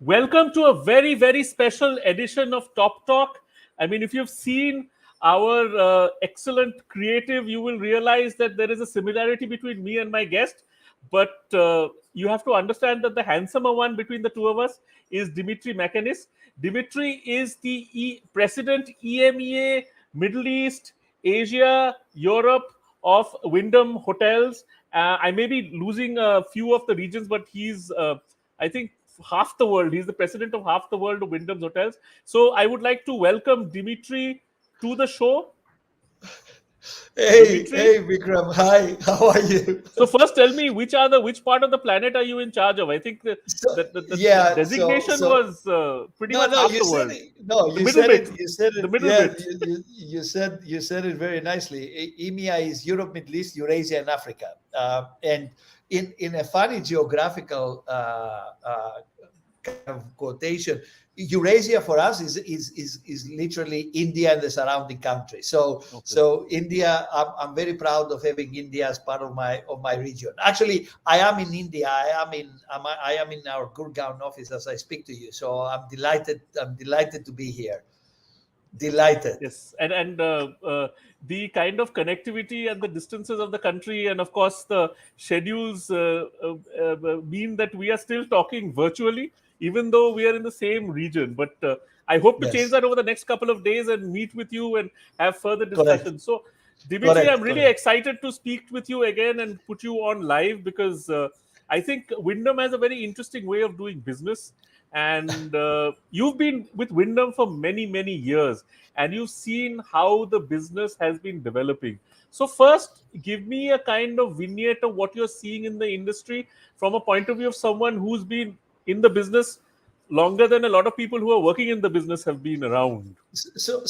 Welcome to a very, very special edition of Top Talk. I mean, if you've seen our excellent creative, you will realize that there is a similarity between me and my guest. But you have to understand that the handsomer one between the two of us is Dimitris Manikis. Dimitri is the President EMEA, Middle East, Asia, Europe of Wyndham Hotels. I may be losing a few of the regions, but he's, I think, half the world. He's the president of half the world of Wyndham's hotels. So I would like to welcome Dimitri to the show. Hey, Dimitri. hey, Vikram. Hi, how are you? So first, tell me which part of the planet are you in charge of? I think So, the yeah, designation was pretty no, much no, half you the said world. it. No, The you middle said bit. it. You said The it. middle Yeah, bit. you said it very nicely. EMEA is Europe, Middle East, Eurasia, and Africa. And in a funny geographical kind of quotation, Eurasia for us is literally India and the surrounding countries. So Okay. so India, I'm very proud of having India as part of my region. Actually, I am in India. I am in our Gurgaon office as I speak to you. So I'm delighted. I'm delighted to be here. Delighted. Yes, and the kind of connectivity and the distances of the country, and of course the schedules mean that we are still talking virtually, even though we are in the same region. But I hope to change Yes. that over the next couple of days and meet with you and have further Correct. discussions. So, Dimitri, I'm Correct. really Correct. excited to speak with you again and put you on live because I think Wyndham has a very interesting way of doing business. And you've been with Wyndham for many, many years, and you've seen how the business has been developing. So, first, give me a kind of vignette of what you're seeing in the industry from a point of view of someone who's been in the business longer than a lot of people who are working in the business have been around. So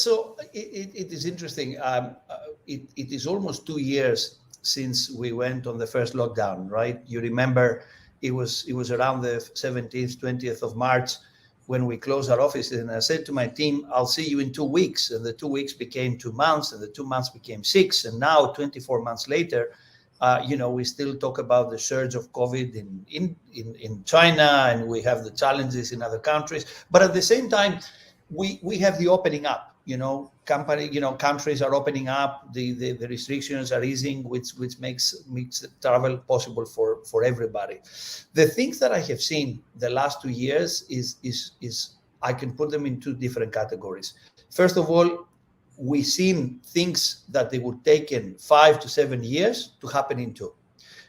it is interesting. It is almost 2 years since we went on the first lockdown, right? You remember it was around the 17th, 20th of March when we closed our offices, and I said to my team, "I'll see you in 2 weeks." And the 2 weeks became 2 months, and the 2 months became six, and now 24 months later, we still talk about the surge of COVID in China, and we have the challenges in other countries. But at the same time, we have the opening up. Countries are opening up. The restrictions are easing, which makes travel possible for everybody. The things that I have seen the last 2 years is I can put them in two different categories. First of all, we've seen things that they would take in 5 to 7 years to happen in two.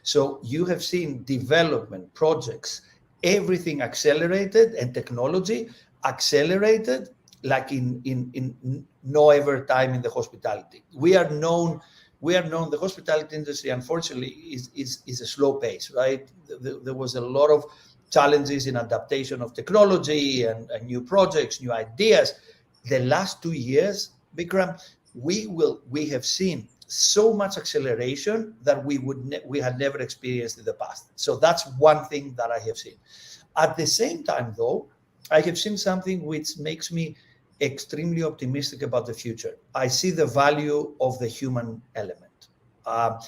So you have seen development projects, everything accelerated, and technology accelerated like in no ever time in the hospitality. We are known. The hospitality industry, unfortunately, is a slow pace, right? There was a lot of challenges in adaptation of technology and new projects, new ideas. The last 2 years, Vikram, we have seen so much acceleration that we had never experienced in the past. So that's one thing that I have seen. At the same time, though, I have seen something which makes me extremely optimistic about the future. I see the value of the human element. Our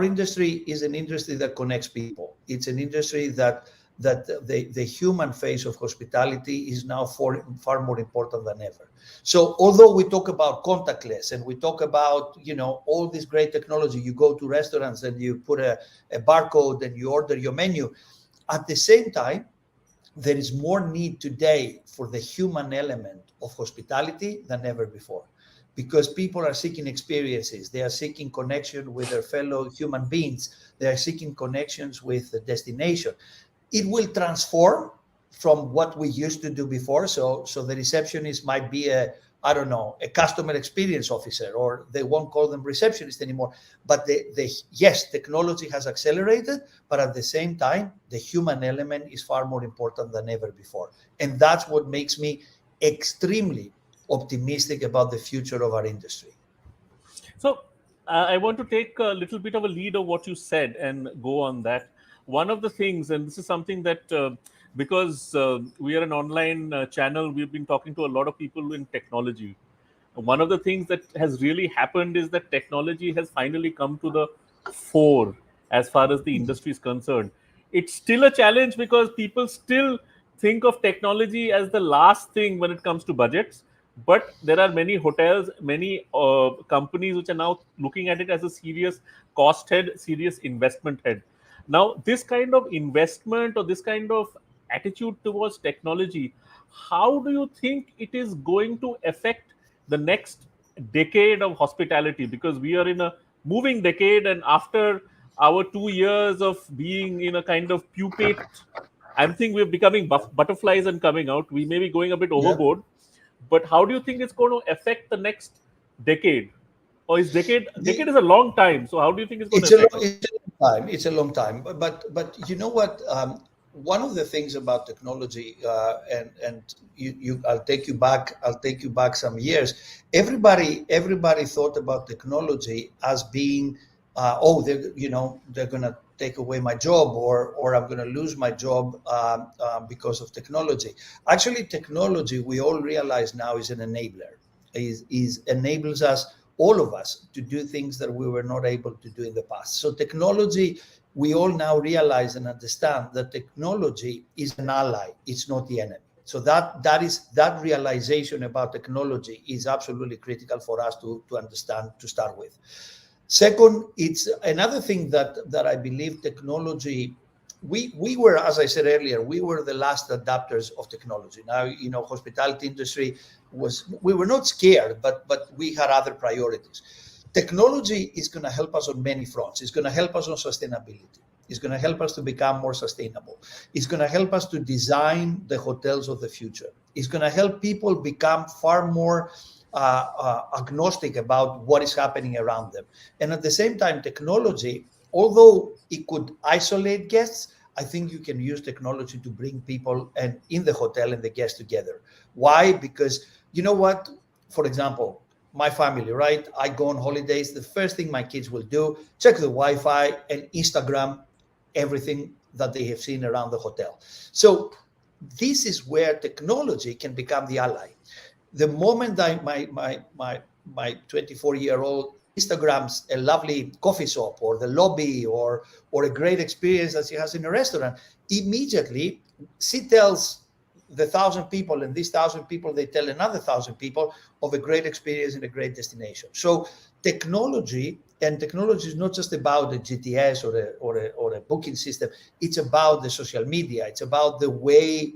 industry is an industry that connects people. It's an industry that the human face of hospitality is now far more important than ever. So although we talk about contactless and we talk about all this great technology, you go to restaurants and you put a barcode and you order your menu. At the same time, there is more need today for the human element of hospitality than ever before, because people are seeking experiences. They are seeking connection with their fellow human beings. They are seeking connections with the destination. It will transform from what we used to do before. So the receptionist might be a customer experience officer, or they won't call them receptionist anymore. But yes, technology has accelerated, but at the same time, the human element is far more important than ever before. And that's what makes me extremely optimistic about the future of our industry. So I want to take a little bit of a lead of what you said and go on that. One of the things, and this is something that because we are an online channel, we've been talking to a lot of people in technology. One of the things that has really happened is that technology has finally come to the fore as far as the industry is concerned. it's still a challenge because people still think of technology as the last thing when it comes to budgets. But there are many hotels, many companies which are now looking at it as a serious cost head, serious investment head. Now, this kind of investment or this kind of attitude towards technology, how do you think it is going to affect the next decade of hospitality? Because we are in a moving decade, and after our 2 years of being in a kind of pupate, I'm thinking we're becoming butterflies and coming out. We may be going a bit Yeah. overboard, but how do you think it's going to affect the next decade? Or is decade The, is a long time, so how do you think it's going to it's a affect? long, it's a long time. It's a long time. But you know what? One of the things about technology, and I'll take you back. I'll take you back some years. Everybody thought about technology as being, oh, they're gonna take away my job, or I'm gonna lose my job because of technology. Actually, technology, we all realize now, is an enabler. Is enables us, all of us, to do things that we were not able to do in the past. So technology, we all now realize and understand that technology is an ally, it's not the enemy. So that realization about technology is absolutely critical for us to understand, to start with. Second, it's another thing that I believe technology. We were, as I said earlier, we were the last adapters of technology. Now, hospitality industry we were not scared, but we had other priorities. Technology is going to help us on many fronts. It's going to help us on sustainability. It's going to help us to become more sustainable. It's going to help us to design the hotels of the future. It's going to help people become far more agnostic about what is happening around them. And at the same time, technology, although it could isolate guests, I think you can use technology to bring people and in the hotel and the guests together. Why? Because you know what? For example, my family, right? I go on holidays. The first thing my kids will do, check the Wi-Fi and Instagram everything that they have seen around the hotel. So this is where technology can become the ally. The moment that my 24-year-old Instagrams a lovely coffee shop or the lobby or a great experience that she has in a restaurant, immediately she tells the 1,000 people, and these 1,000 people, they tell another 1,000 people of a great experience in a great destination. So technology is not just about the GTS or a booking system. It's about the social media. It's about the way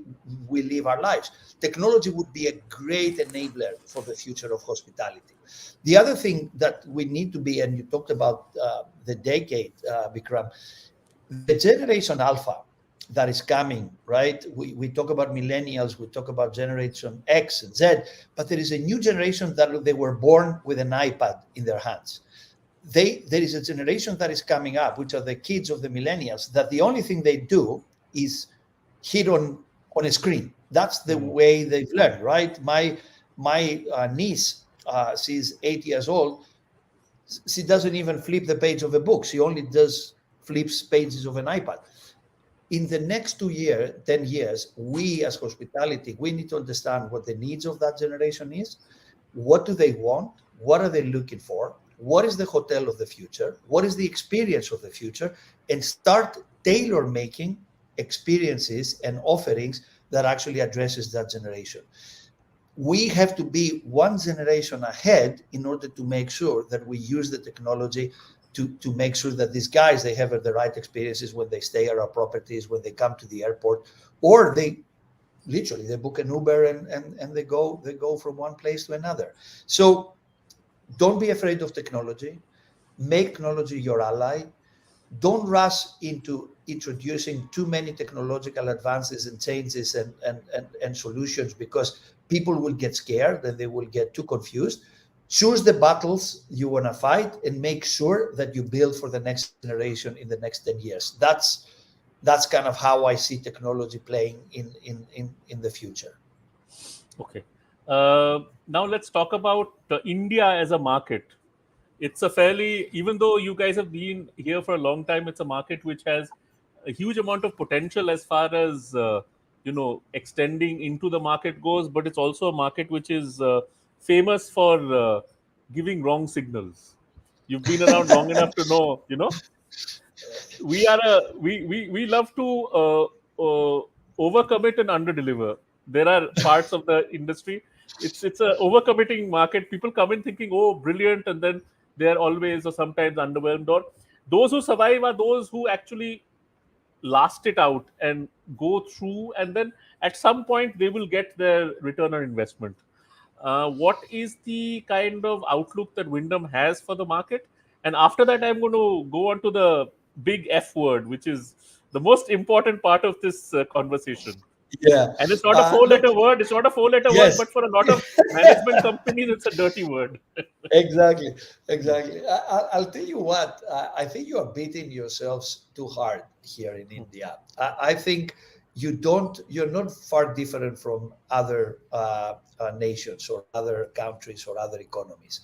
we live our lives. Technology would be a great enabler for the future of hospitality. The other thing that we need to be, and you talked about the decade, Vikram, the generation Alpha that is coming, right? We talk about millennials, we talk about generation X and Z, but there is a new generation that they were born with an iPad in their hands. There is a generation that is coming up, which are the kids of the millennials, that the only thing they do is hit on a screen. That's the way they've learned, right? My niece, she's 8 years old. She doesn't even flip the page of a book. She only flips pages of an iPad. In the next 10 years, we as hospitality, we need to understand what the needs of that generation is. What do they want? What are they looking for? What is the hotel of the future? What is the experience of the future? And start tailor making experiences and offerings that actually addresses that generation. We have to be one generation ahead in order to make sure that we use the technology to make sure that these guys, they have the right experiences when they stay at our properties, when they come to the airport, or they literally they book an Uber and they go from one place to another. So don't be afraid of technology. Make technology your ally. Don't rush into introducing too many technological advances and changes and solutions, because people will get scared and they will get too confused. Choose the battles you want to fight and make sure that you build for the next generation in the next 10 years. That's kind of how I see technology playing in the future. Okay. Now let's talk about India as a market. It's a fairly, even though you guys have been here for a long time, it's a market which has a huge amount of potential as far as extending into the market goes. But it's also a market which is famous for giving wrong signals. You've been around long enough to know. We love to overcommit and underdeliver. There are parts of the industry. It's a overcommitting market. People come in thinking, oh, brilliant, and then they're always or sometimes underwhelmed. Or those who survive are those who actually last it out and go through, and then at some point they will get their return on investment. What is the kind of outlook that Wyndham has for the market? And after that, I'm going to go on to the big F word, which is the most important part of this conversation. Yeah. And it's not a Look, four-letter word. It's not a four-letter word, yes. but for a lot of management companies, it's a dirty word. Exactly, exactly. I'll tell you what, I think you are beating yourselves too hard here in India. I think you're not far different from other nations or other countries or other economies.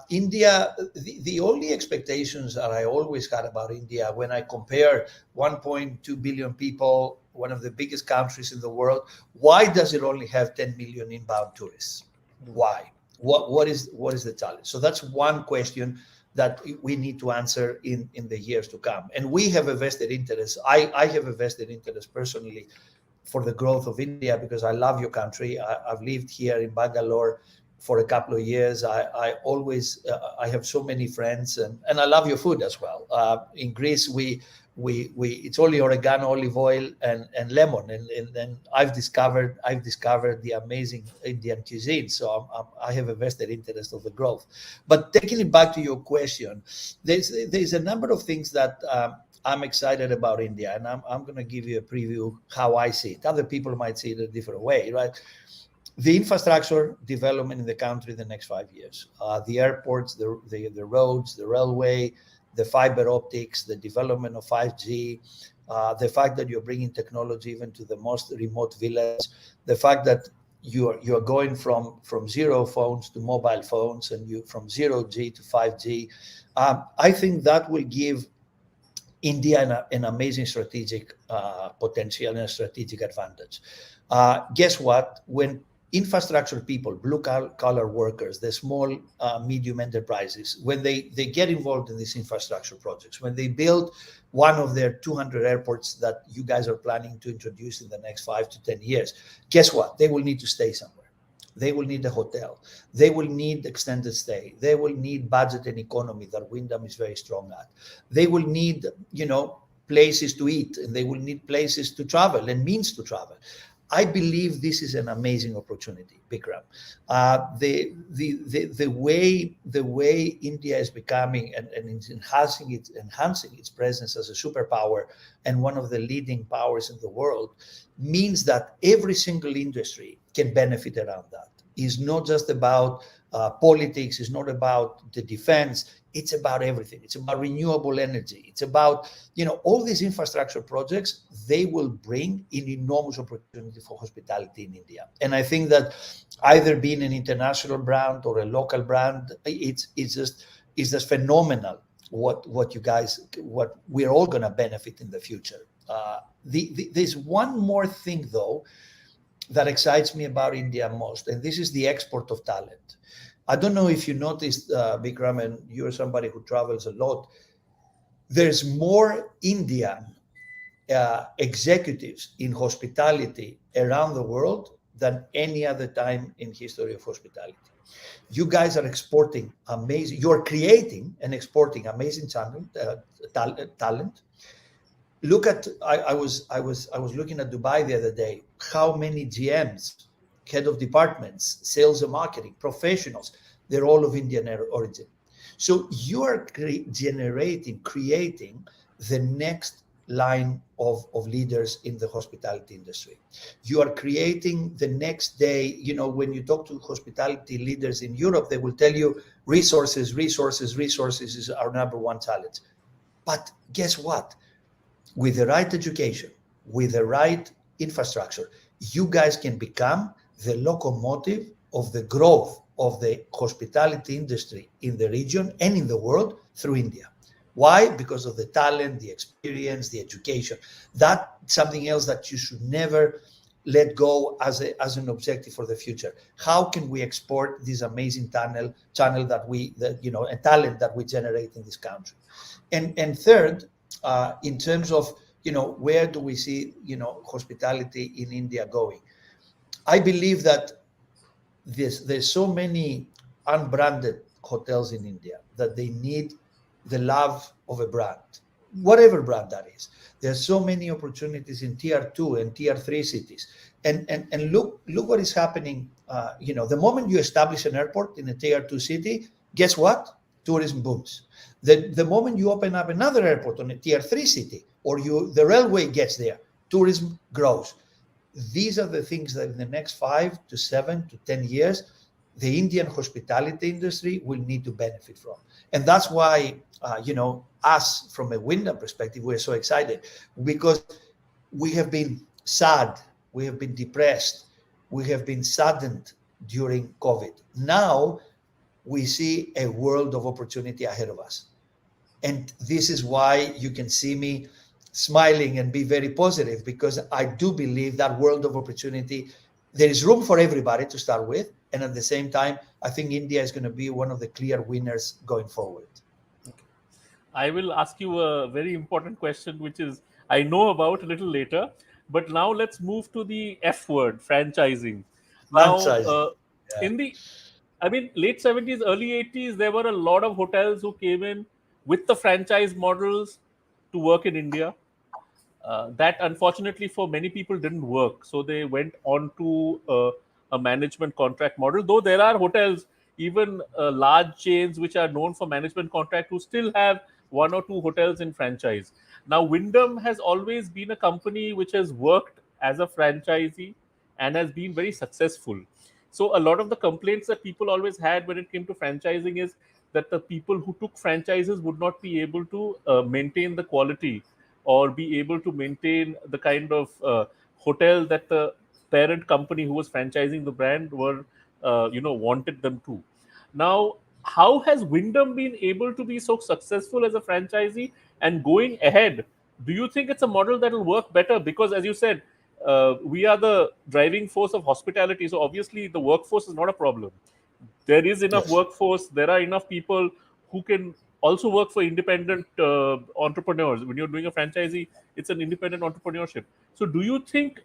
India, the only expectations that I always had about India when I compare 1.2 billion people, one of the biggest countries in the world, why does it only have 10 million inbound tourists? Why? What is the challenge? So that's one question that we need to answer in the years to come. And we have a vested interest. I have a vested interest personally for the growth of India because I love your country. I've lived here in Bangalore for a couple of years. I always I have so many friends, and I love your food as well. In Greece, we it's only oregano, olive oil, and lemon, and I've discovered the amazing Indian cuisine. So I have a vested interest of the growth. But taking it back to your question, there's a number of things that I'm excited about India, and I'm going to give you a preview how I see it. Other people might see it a different way, right? The infrastructure development in the country in the next 5 years, the airports, the roads, the railway, the fiber optics, the development of 5G, the fact that you're bringing technology even to the most remote village, the fact that you're going from zero phones to mobile phones, and you from 0G to 5G. I think that will give India an amazing strategic potential and a strategic advantage. Guess what? When infrastructure people, blue collar workers, the small, medium enterprises, when they get involved in these infrastructure projects, when they build one of their 200 airports that you guys are planning to introduce in the next 5 to 10 years, guess what? They will need to stay somewhere. They will need a hotel. They will need extended stay. They will need budget and economy that Wyndham is very strong at. They will need, places to eat, and they will need places to travel and means to travel. I believe this is an amazing opportunity, Bikram. The way India is becoming and is enhancing its presence as a superpower and one of the leading powers in the world means that every single industry can benefit around that. It's not just about politics. It's not about the defense. It's about everything. It's about renewable energy. It's about, all these infrastructure projects. They will bring an enormous opportunity for hospitality in India. And I think that either being an international brand or a local brand, it's just phenomenal what we're all going to benefit in the future. There's one more thing, though, that excites me about India most, and this is the export of talent. I don't know if you noticed, Bikram, and you're somebody who travels a lot, there's more Indian executives in hospitality around the world than any other time in history of hospitality. You guys are exporting amazing, you're creating and exporting amazing talent. Look at, I was looking at Dubai the other day, how many GMs, head of departments, sales and marketing, professionals, they're all of Indian origin. So you are creating the next line of leaders in the hospitality industry. You are creating the next day, when you talk to hospitality leaders in Europe, they will tell you resources is our number one challenge. But guess what? With the right education, with the right infrastructure, you guys can become the locomotive of the growth of the hospitality industry in the region and in the world through India. Why? Because of the talent, the experience, the education. That's something else that you should never let go as an objective for the future. How can we export this amazing channel and talent that we generate in this country? And third, in terms of, where do we see, hospitality in India going? I believe that there's so many unbranded hotels in India that they need the love of a brand, whatever brand that is. There's so many opportunities in tier 2 and tier 3 cities, and look what is happening. The moment you establish an airport in a tier 2 city, guess what? Tourism booms. The moment you open up another airport on a tier 3 city, or the railway gets there, tourism grows. These are the things that in the next 5 to 7 to 10 years, the Indian hospitality industry will need to benefit from. And that's why, us from a Wyndham perspective, we're so excited, because we have been sad, we have been depressed, we have been saddened during COVID. Now we see a world of opportunity ahead of us. And this is why you can see me smiling and be very positive, because I do believe that world of opportunity, there is room for everybody to start with. And at the same time, I think India is going to be one of the clear winners going forward. I will ask you a very important question, which is I know about a little later. But now let's move to the F word, franchising. Now, Franchising. in the, I mean, late 70s, early 80s, there were a lot of hotels who came in with the franchise models to work in India. That unfortunately for many people didn't work. So they went on to a management contract model. Though there are hotels, even large chains, which are known for management contract, who still have one or two hotels in franchise. Now, Wyndham has always been a company which has worked as a franchisee and has been very successful. So a lot of the complaints that people always had when it came to franchising is that the people who took franchises would not be able to maintain the quality or be able to maintain the kind of hotel that the parent company who was franchising the brand were, wanted them to. Now, how has Wyndham been able to be so successful as a franchisee? And going ahead, do you think it's a model that will work better? Because, as you said, we are the driving force of hospitality. So obviously, the workforce is not a problem. There is enough Yes. workforce. There are enough people who can also work for independent entrepreneurs. When you're doing a franchisee, it's an independent entrepreneurship. So, do you think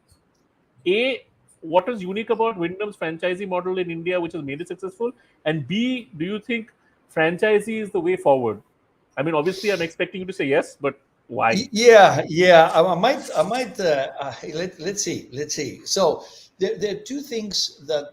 A, what is unique about Wyndham's franchisee model in India, which has made it successful? And B, do you think franchisee is the way forward? I mean, obviously, I'm expecting you to say yes, but why? Yeah. I might. Let's see. So there are two things that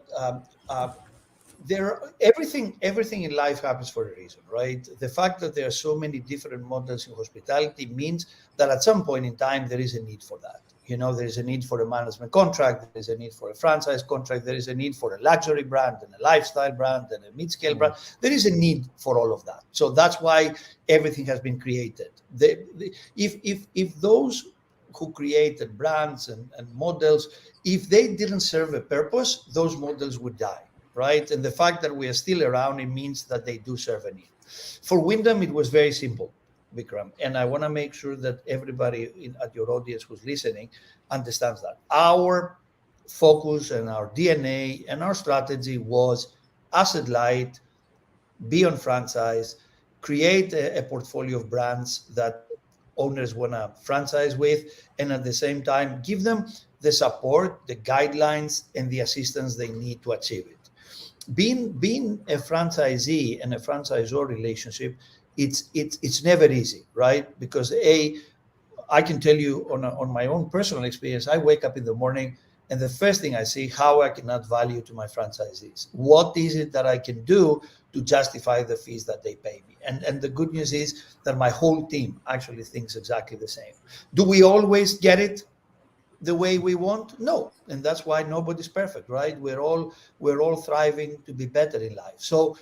everything in life happens for a reason, right? The fact that there are so many different models in hospitality means that at some point in time there is a need for that. There is a need for a management contract, there is a need for a franchise contract, there is a need for a luxury brand and a lifestyle brand and a mid-scale brand. There is a need for all of that. So that's why everything has been created. If those who created brands and models, if they didn't serve a purpose, those models would die. Right? And the fact that we are still around, it means that they do serve a need. For Wyndham, it was very simple, Vikram. And I want to make sure that everybody at your audience who's listening understands that. Our focus and our DNA and our strategy was asset light, be on franchise, create a portfolio of brands that owners want to franchise with, and at the same time, give them the support, the guidelines, and the assistance they need to achieve it. Being a franchisee and a franchisor relationship, it's never easy, right? Because I can tell you on my own personal experience, I wake up in the morning and the first thing I see, how I can add value to my franchisees. What is it that I can do to justify the fees that they pay me? And the good news is that my whole team actually thinks exactly the same. Do we always get it the way we want? No. And that's why nobody's perfect, right? We're all thriving to be better in life. So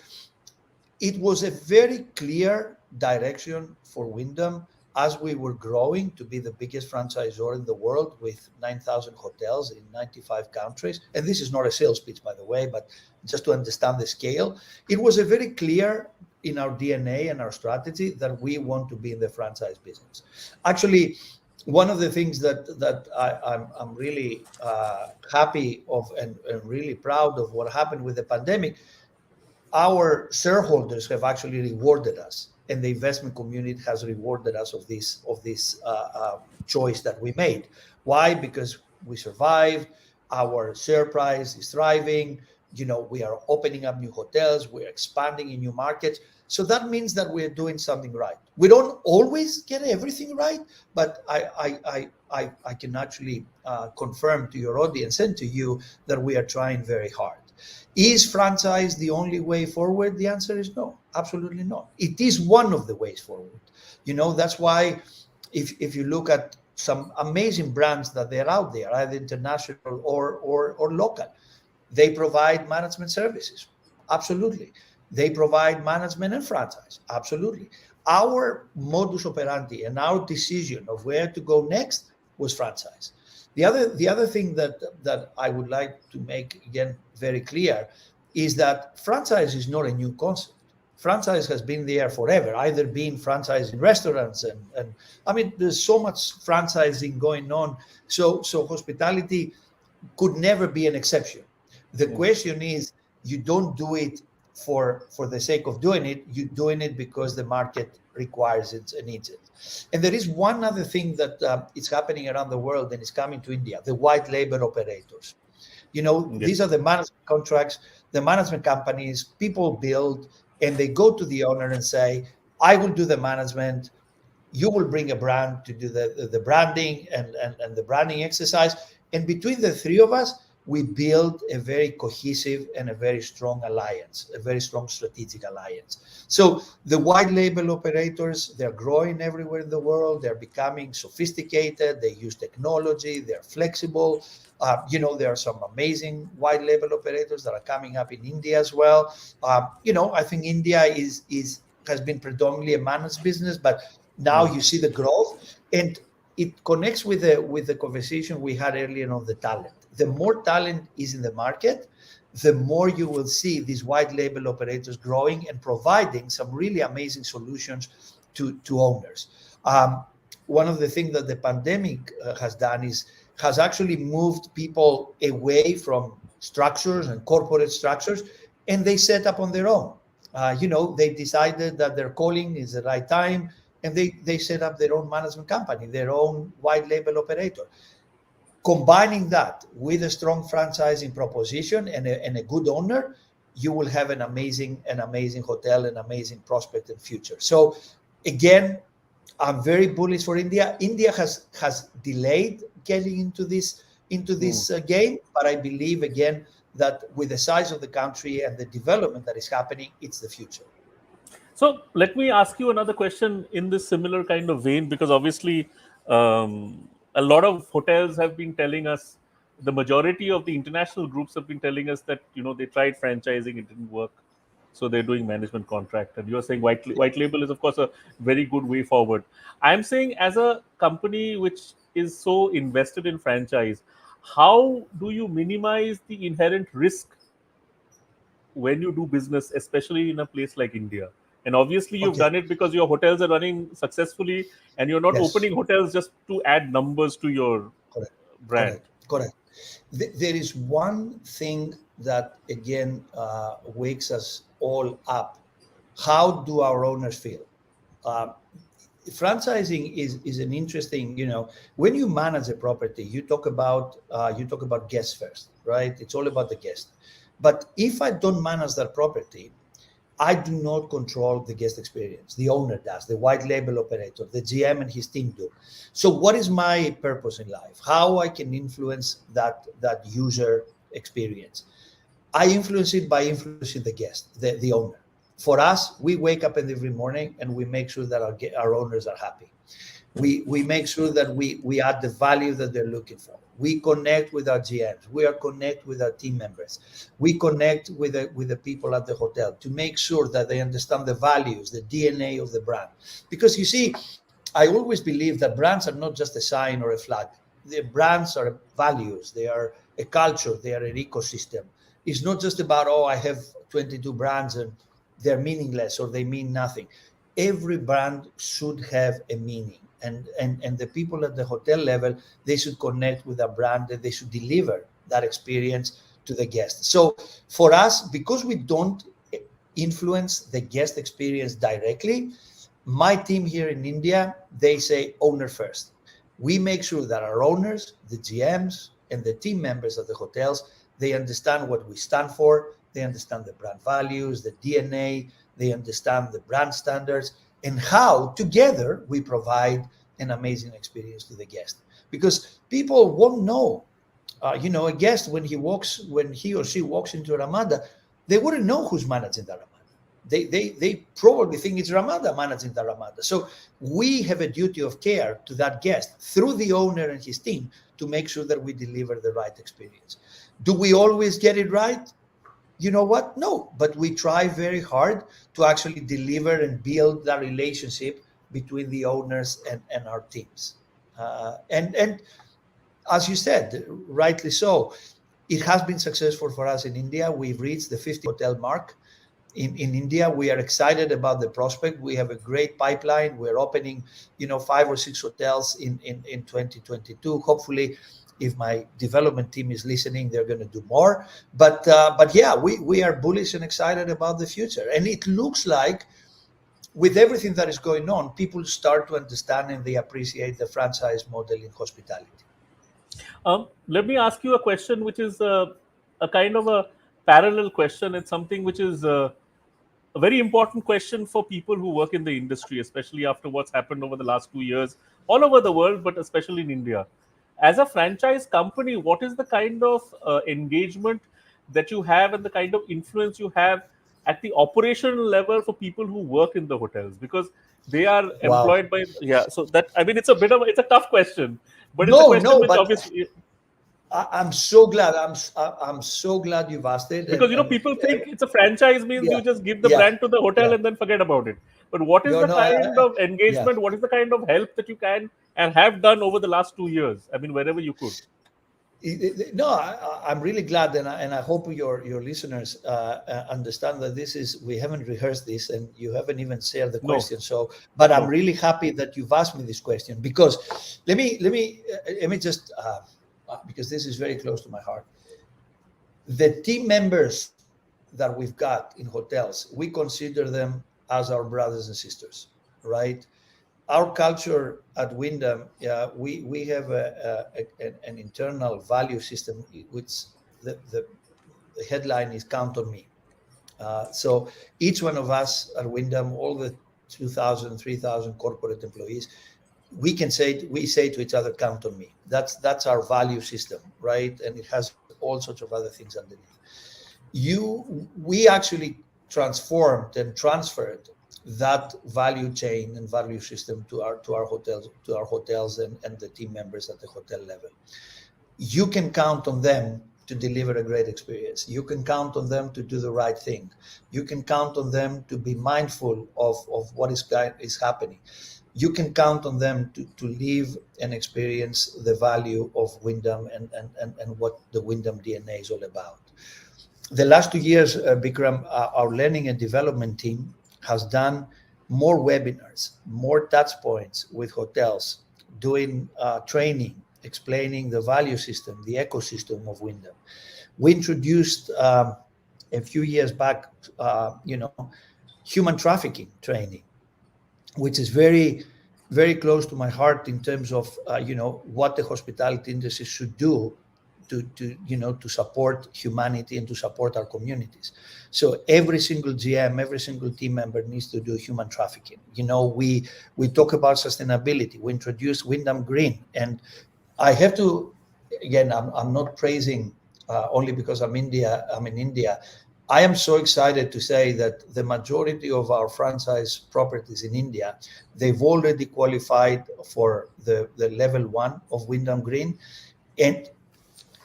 it was a very clear direction for Wyndham as we were growing to be the biggest franchisor in the world with 9,000 hotels in 95 countries. And this is not a sales pitch, by the way, but just to understand the scale, it was a very clear in our DNA and our strategy that we want to be in the franchise business. Actually, one of the things that I'm really happy of and really proud of what happened with the pandemic, our shareholders have actually rewarded us and the investment community has rewarded us of this choice that we made. Why? Because we survived. Our share price is thriving. We are opening up new hotels. We're expanding in new markets. So that means that we're doing something right. We don't always get everything right, but I can actually confirm to your audience and to you that we are trying very hard. Is franchise the only way forward? The answer is no, absolutely not. It is one of the ways forward. That's why if you look at some amazing brands that they're out there, either international or local, they provide management services. Absolutely. They provide management and franchise. Absolutely. Our modus operandi and our decision of where to go next was franchise. The other thing that I would like to make again very clear is that franchise is not a new concept. Franchise has been there forever, either being franchise in restaurants and I mean, there's so much franchising going on. So hospitality could never be an exception. The question is, you don't do it for the sake of doing it. You're doing it because the market requires it and needs it. And there is one other thing that is happening around the world, and it's coming to India: the white label operators. These are the management contracts, the management companies. People build, and they go to the owner and say, "I will do the management. You will bring a brand to do the branding and the branding exercise." And between the three of us, we build a very cohesive and a very strong alliance, a very strong strategic alliance. So the white label operators, they're growing everywhere in the world. They're becoming sophisticated. They use technology. They're flexible. There are some amazing white label operators that are coming up in India as well. I think India has been predominantly a managed business, but now you see the growth, and it connects with the conversation we had earlier on the talent. The more talent is in the market, the more you will see these white label operators growing and providing some really amazing solutions to owners. One of the things that the pandemic has done has actually moved people away from structures and corporate structures, and they set up on their own. They decided that their calling is the right time, and they set up their own management company, their own white label operator. Combining that with a strong franchising proposition and a good owner, you will have an amazing hotel, an amazing prospect and future. So again, I'm very bullish for India. India has delayed getting into this game, but I believe again that with the size of the country and the development that is happening, it's the future. So let me ask you another question in this similar kind of vein, because obviously a lot of hotels have been telling us, the majority of the international groups have been telling us that they tried franchising, it didn't work, so they're doing management contract. And you're saying white label is of course a very good way forward. I'm saying, as a company which is so invested in franchise, how do you minimize the inherent risk when you do business, especially in a place like India? And obviously, you've done it because your hotels are running successfully, and you're not opening hotels just to add numbers to your brand. Correct. There is one thing that again wakes us all up. How do our owners feel? Franchising is an interesting. When you manage a property, you talk about guests first, right? It's all about the guest. But if I don't manage that property, I do not control the guest experience. The owner does, the white label operator, the GM and his team do. So what is my purpose in life? How I can influence that user experience? I influence it by influencing the guest, the owner. For us, we wake up every morning and we make sure that our owners are happy. We make sure that we add the value that they're looking for. We connect with our GMs. We are connect with our team members. We connect with the people at the hotel to make sure that they understand the values, the DNA of the brand. Because you see, I always believe that brands are not just a sign or a flag. The brands are values. They are a culture. They are an ecosystem. It's not just about, I have 22 brands and they're meaningless or they mean nothing. Every brand should have a meaning. And the people at the hotel level, they should connect with a brand, and they should deliver that experience to the guests. So for us, because we don't influence the guest experience directly, My team here in India, they say owner first. We make sure that our owners, the GMs, and the team members of the hotels, they understand what we stand for. They understand the brand values, the DNA. They understand the brand standards, and how together we provide an amazing experience to the guest. Because people won't know, a guest when he or she walks into a Ramada, they wouldn't know who's managing the Ramada. They probably think it's Ramada managing the Ramada. So we have a duty of care to that guest through the owner and his team to make sure that we deliver the right experience. Do we always get it right? You know what? No, but we try very hard to actually deliver and build that relationship between the owners and our teams. And as you said, rightly so, it has been successful for us in India. We've reached the 50 hotel mark. In India, we are excited about the prospect. We have a great pipeline. We're opening, 5 or 6 hotels in 2022. Hopefully, if my development team is listening, they're going to do more. But yeah, we are bullish and excited about the future. And it looks like with everything that is going on, people start to understand and they appreciate the franchise model in hospitality. Let me ask you a question, which is a kind of a parallel question. It's something which is a very important question for people who work in the industry, especially after what's happened over the last 2 years, all over the world, but especially in India. As a franchise company, what is the kind of engagement that you have and the kind of influence you have at the operational level for people who work in the hotels? Because they are Wow. employed by, so that, I mean, it's a tough question, but it's a question No, which but obviously, I'm so glad. I'm so glad you've asked it. because people think it's a franchise means Yeah, you just give the yeah, brand to the hotel yeah. and then forget about it. But what is No, the no, kind of yeah. engagement, what is the kind of help that you can and have done over the last 2 years? I mean, wherever you could. No, I'm really glad, and I hope your listeners understand that we haven't rehearsed this, and you haven't even shared the No, question. So, but I'm no. really happy that you've asked me this question, because let me just because this is very close to my heart. The team members that we've got in hotels, we consider them as our brothers and sisters, right? Our culture at Wyndham, we have an internal value system, which the headline is "Count on Me." So each one of us at Wyndham, all the 2,000, 3,000 corporate employees, we say to each other, "Count on me." That's our value system, right? And it has all sorts of other things underneath. We actually transformed and transferred that value chain and value system to our hotels and the team members at the hotel level. You can count on them to deliver a great experience. You can count on them to do the right thing. You can count on them to be mindful of what is happening. You can count on them to live and experience the value of Wyndham and what the Wyndham DNA is all about. The last 2 years, Bikram, our learning and development team has done more webinars, more touch points with hotels, doing training, explaining the value system, the ecosystem of Wyndham. We introduced a few years back, human trafficking training, which is very, very close to my heart in terms of what the hospitality industry should do to support humanity and to support our communities. So every single GM, every single team member needs to do human trafficking. We talk about sustainability. We introduced Wyndham Green, and I have to, again, I'm not praising only because I'm in India. I am so excited to say that the majority of our franchise properties in India, they've already qualified for the level 1 of Wyndham Green. And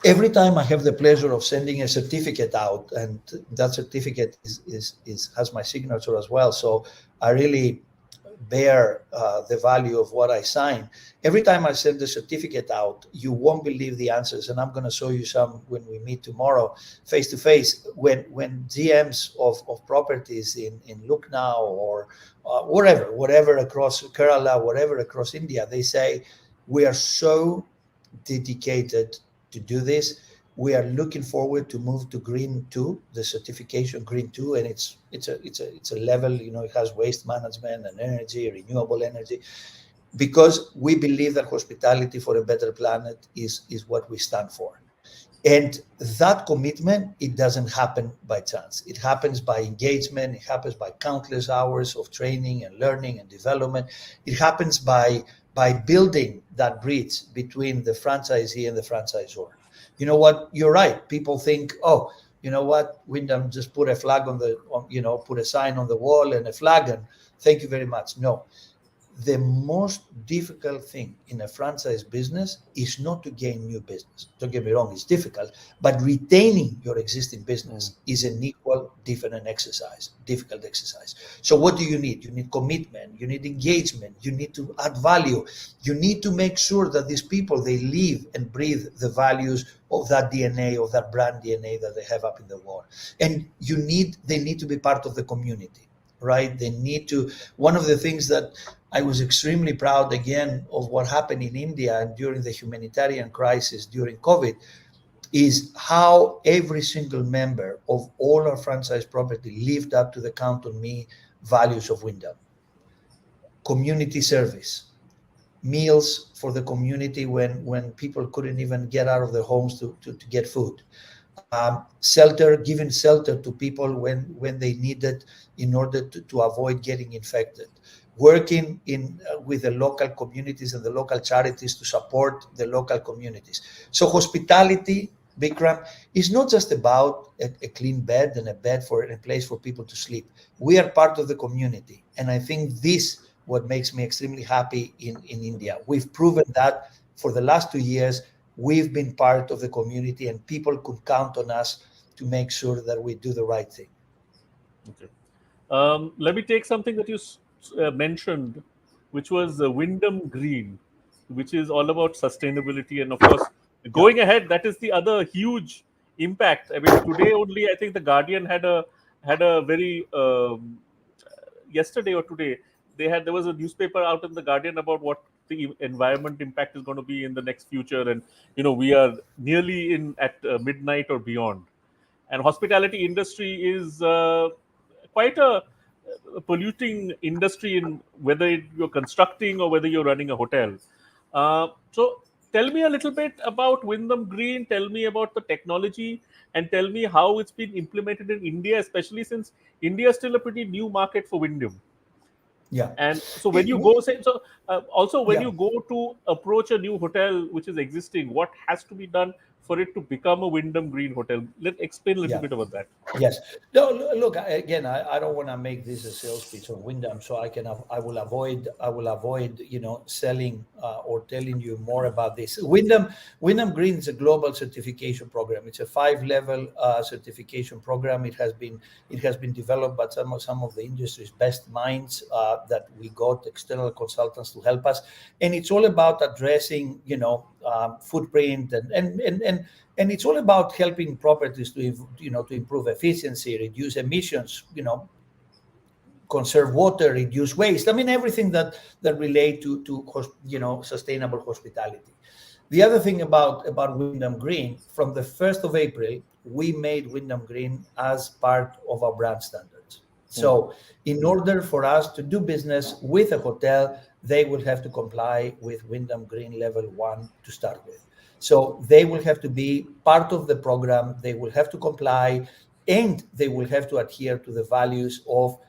every time I have the pleasure of sending a certificate out, and that certificate has my signature as well, so I really bear the value of what I sign. Every time I send the certificate out, you won't believe the answers, and I'm going to show you some when we meet tomorrow face to face. When GMs of properties in Lucknow or whatever across Kerala, whatever across India, they say we are so dedicated to do this. We are looking forward to move to Green 2, the certification Green 2, and it's a level, it has waste management and energy, renewable energy, because we believe that hospitality for a better planet is what we stand for. And that commitment, it doesn't happen by chance. It happens by engagement. It happens by countless hours of training and learning and development. It happens by building that bridge between the franchisee and the franchisor. You know what? You're right. People think, oh, you know what? Wyndham just put a flag put a sign on the wall and a flag, and thank you very much. No. The most difficult thing in a franchise business is not to gain new business. Don't get me wrong, it's difficult, but retaining your existing business is an equal difficult exercise. So what do you need? You need commitment, you need engagement, you need to add value. You need to make sure that these people, they live and breathe the values of that DNA, of that brand DNA that they have up in the wall. And they need to be part of the community, right? They need to, one of the things that I was extremely proud again of what happened in India and during the humanitarian crisis during COVID is how every single member of all our franchise property lived up to the Count on Me values of Wyndham. Community service, meals for the community when people couldn't even get out of their homes to get food. Shelter, giving shelter to people when they need it in order to avoid getting infected. Working with the local communities and the local charities to support the local communities. So hospitality, Bikram, is not just about a clean bed and a place for people to sleep. We are part of the community. And I think this what makes me extremely happy in India. We've proven that for the last 2 years, we've been part of the community and people could count on us to make sure that we do the right thing. Okay. Let me take something that you mentioned, which was Wyndham Green, which is all about sustainability. And of course, going ahead, that is the other huge impact. I mean, today only, I think the Guardian had a very yesterday or today there was a newspaper out in the Guardian about what the environment impact is going to be in the next future, and we are nearly in at midnight or beyond, and hospitality industry is quite a polluting industry in whether you're constructing or whether you're running a hotel. So tell me a little bit about Wyndham Green. Tell me about the technology, and tell me how it's been implemented in India, especially since India is still a pretty new market for Wyndham. Yeah. And so when you go, also when Yeah. you go to approach a new hotel which is existing, what has to be done for it to become a Wyndham Green hotel? Let's explain a little bit about that. Yes. No, look, again, I don't want to make this a sales pitch on Wyndham, so I will avoid selling or telling you more about this. Wyndham Green is a global certification program. It's a 5-level certification program. It has been developed by some of the industry's best minds that we got external consultants to help us, and it's all about addressing footprint and it's all about helping properties to improve efficiency, reduce emissions, conserve water, reduce waste. I mean, everything that relate to sustainable hospitality. The other thing about Wyndham Green, from the 1st of April, we made Wyndham Green as part of our brand standards. So in order for us to do business with a hotel, they will have to comply with Wyndham Green level 1 to start with. So they will have to be part of the program, they will have to comply, and they will have to adhere to the values of,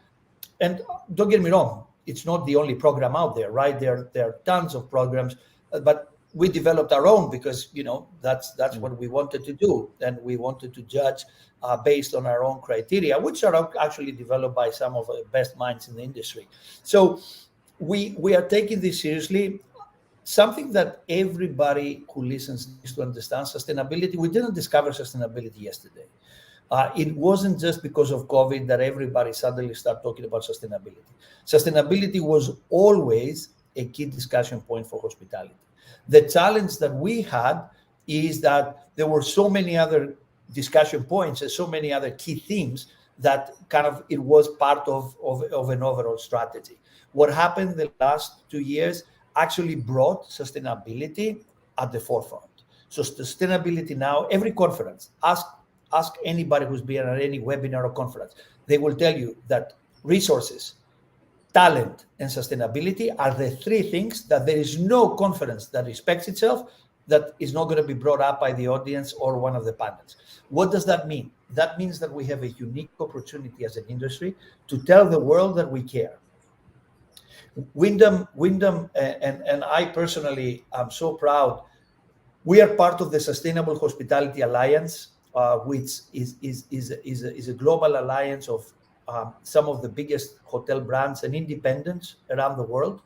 and don't get me wrong, it's not the only program out there, right? There are tons of programs, but we developed our own because, that's what we wanted to do. And we wanted to judge based on our own criteria, which are actually developed by some of the best minds in the industry. So we are taking this seriously. Something that everybody who listens needs to understand: sustainability. We didn't discover sustainability yesterday. It wasn't just because of COVID that everybody suddenly started talking about sustainability. Sustainability was always a key discussion point for hospitality. The challenge that we had is that there were so many other discussion points and so many other key themes that kind of it was part of an overall strategy. What happened the last 2 years actually brought sustainability at the forefront. So sustainability now, every conference, ask anybody who's been at any webinar or conference, they will tell you that resources, talent, and sustainability are the three things that there is no conference that respects itself that is not going to be brought up by the audience or one of the panels. What does that mean? That means that we have a unique opportunity as an industry to tell the world that we care. Wyndham, and I personally am so proud. We are part of the Sustainable Hospitality Alliance, which is a global alliance of some of the biggest hotel brands and independents around the world.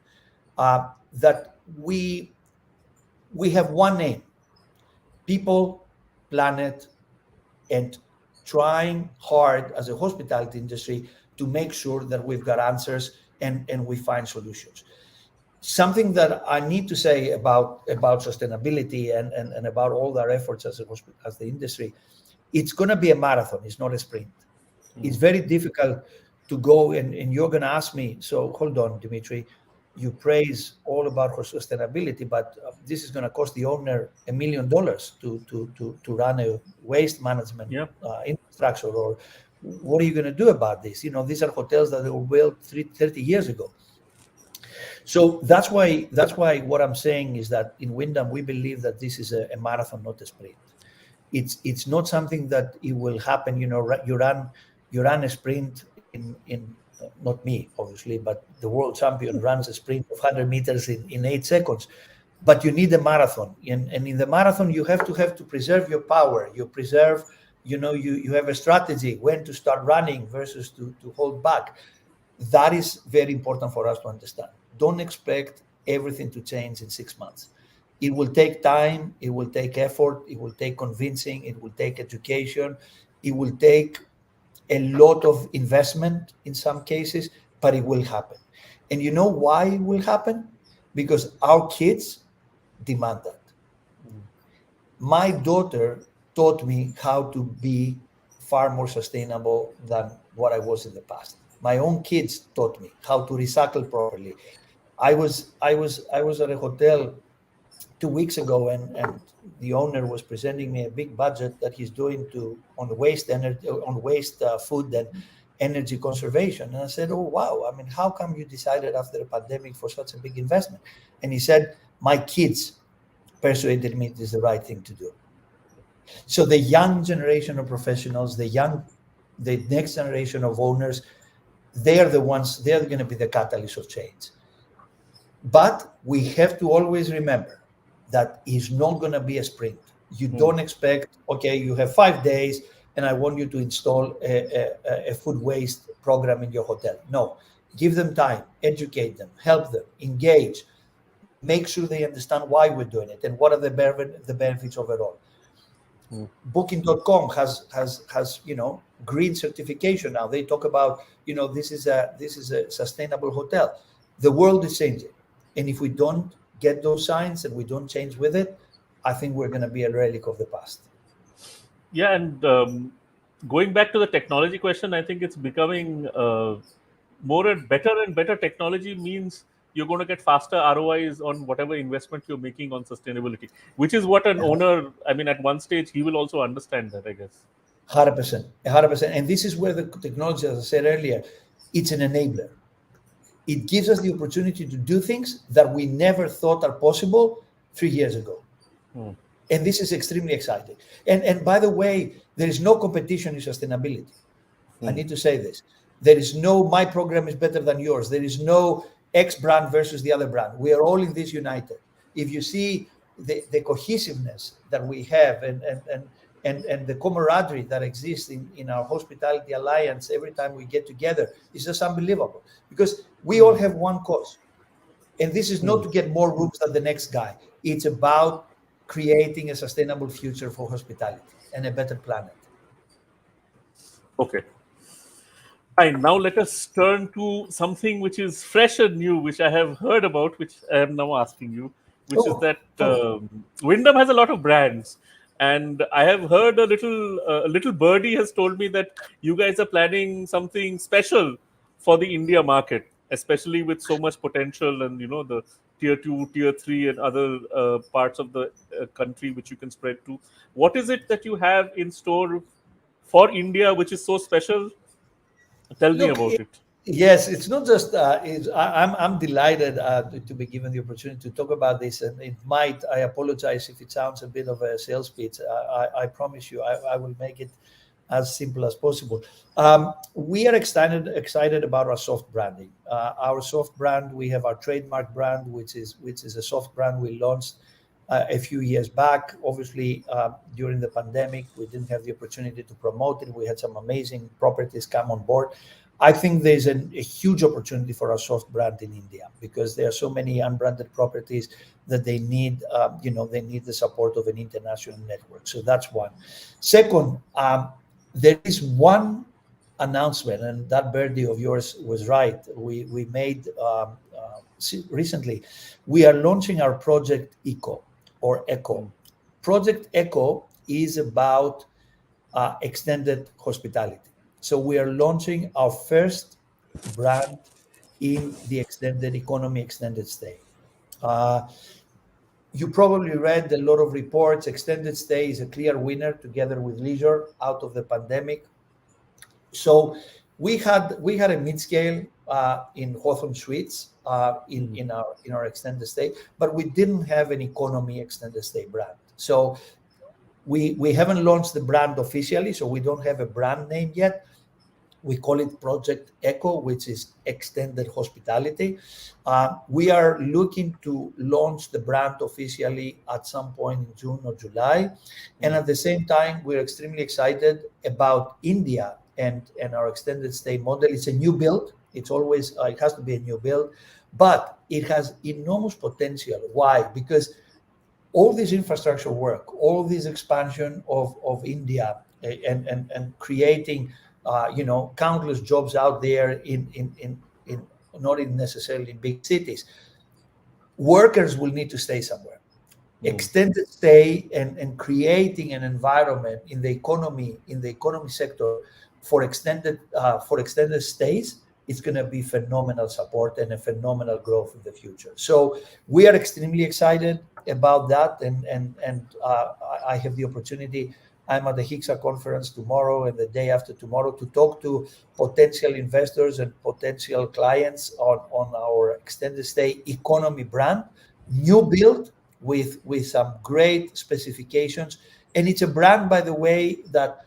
That we have one aim: people, planet, and trying hard as a hospitality industry to make sure that we've got answers and we find solutions. Something that I need to say about sustainability and about all our efforts as the industry, it's going to be a marathon. It's not a sprint. It's very difficult to go and you're going to ask me, so hold on, Dimitri, you praise all about sustainability, but this is going to cost the owner $1 million to run a waste management infrastructure, or what are you going to do about this? These are hotels that were built 30 years ago. So that's why what I'm saying is that in Wyndham, we believe that this is a marathon, not a sprint. It's not something that it will happen. You run a sprint in not me, obviously, but the world champion runs a sprint of 100 meters in 8 seconds. But you need a marathon, and in the marathon you have to preserve your power. You preserve, you have a strategy when to start running versus to hold back. That is very important for us to understand. Don't expect everything to change in 6 months. It will take time, it will take effort, it will take convincing, it will take education, it will take a lot of investment in some cases, but it will happen. And you know why it will happen? Because our kids demand that. My daughter taught me how to be far more sustainable than what I was in the past. My own kids taught me how to recycle properly. I was at a hotel 2 weeks ago, and the owner was presenting me a big budget that he's doing on waste food and energy conservation. And I said, oh, wow. I mean, how come you decided after the pandemic for such a big investment? And he said, my kids persuaded me it is the right thing to do. So the young generation of professionals, the next generation of owners, they're going to be the catalyst of change. But we have to always remember that it's not going to be a sprint. You don't expect, okay, you have 5 days and I want you to install a food waste program in your hotel. No, give them time, educate them, help them, engage, make sure they understand why we're doing it and what are the benefits overall. Booking.com has green certification now. They talk about this is a sustainable hotel. The world is changing, and if we don't get those signs and we don't change with it, I think we're going to be a relic of the past. Yeah, and going back to the technology question, I think it's becoming more and better technology means you're going to get faster ROIs on whatever investment you're making on sustainability, which is what an owner, I mean, at one stage, he will also understand that, I guess. 100%. And this is where the technology, as I said earlier, it's an enabler. It gives us the opportunity to do things that we never thought are possible 3 years ago. And this is extremely exciting. And by the way, there is no competition in sustainability. I need to say this. There is no, my program is better than yours. There is no X brand versus the other brand. We are all in this united. If you see the cohesiveness that we have and the camaraderie that exists in our hospitality alliance every time we get together, it's just unbelievable. Because we all have one cause. And this is not to get more rooms than the next guy. It's about creating a sustainable future for hospitality and a better planet. Okay. Fine. Now let us turn to something which is fresh and new, which I have heard about, which I am now asking you, which is that Wyndham has a lot of brands. And I have heard a little birdie has told me that you guys are planning something special for the India market. especially with so much potential and the tier 2, tier 3 and other parts of the country which you can spread to. What is it that you have in store for India which is so special? Tell me Look, about it. yes, it's not just. I'm delighted to be given the opportunity to talk about this, and it might. I apologize if it sounds a bit of a sales pitch. I promise you, I will make it as simple as possible. We are excited about our soft branding. Our soft brand. We have our trademark brand, which is a soft brand we launched a few years back. Obviously, during the pandemic, we didn't have the opportunity to promote it. We had some amazing properties come on board. I think there's a huge opportunity for our soft brand in India because there are so many unbranded properties that they need, they need the support of an international network. So that's one. Second, there is one announcement, and that birthday of yours was right. We made recently. We are launching our project Eco or Echo. Project Echo is about extended hospitality. So we are launching our first brand in the extended economy, extended stay. Uh, you probably read a lot of reports. Extended stay is a clear winner together with leisure out of the pandemic. So we had a mid scale in Hawthorne Suites in our extended stay, but we didn't have an economy extended stay brand. So we haven't launched the brand officially, so we don't have a brand name yet. We call it Project Echo, which is extended hospitality. We are looking to launch the brand officially at some point in June or July. And at the same time, we're extremely excited about India and our extended stay model. It's a new build. It's always, it has to be a new build, but it has enormous potential. Why? Because all this infrastructure work, all this expansion of India and creating countless jobs out there in not in necessarily in big cities. Workers will need to stay somewhere. Extended stay and creating an environment in the economy sector for extended stays, it's going to be phenomenal support and a phenomenal growth in the future. So we are extremely excited about that, and I have the opportunity. I'm at the HICSA conference tomorrow and the day after tomorrow to talk to potential investors and potential clients on our extended stay economy brand, new build with some great specifications. And it's a brand, by the way, that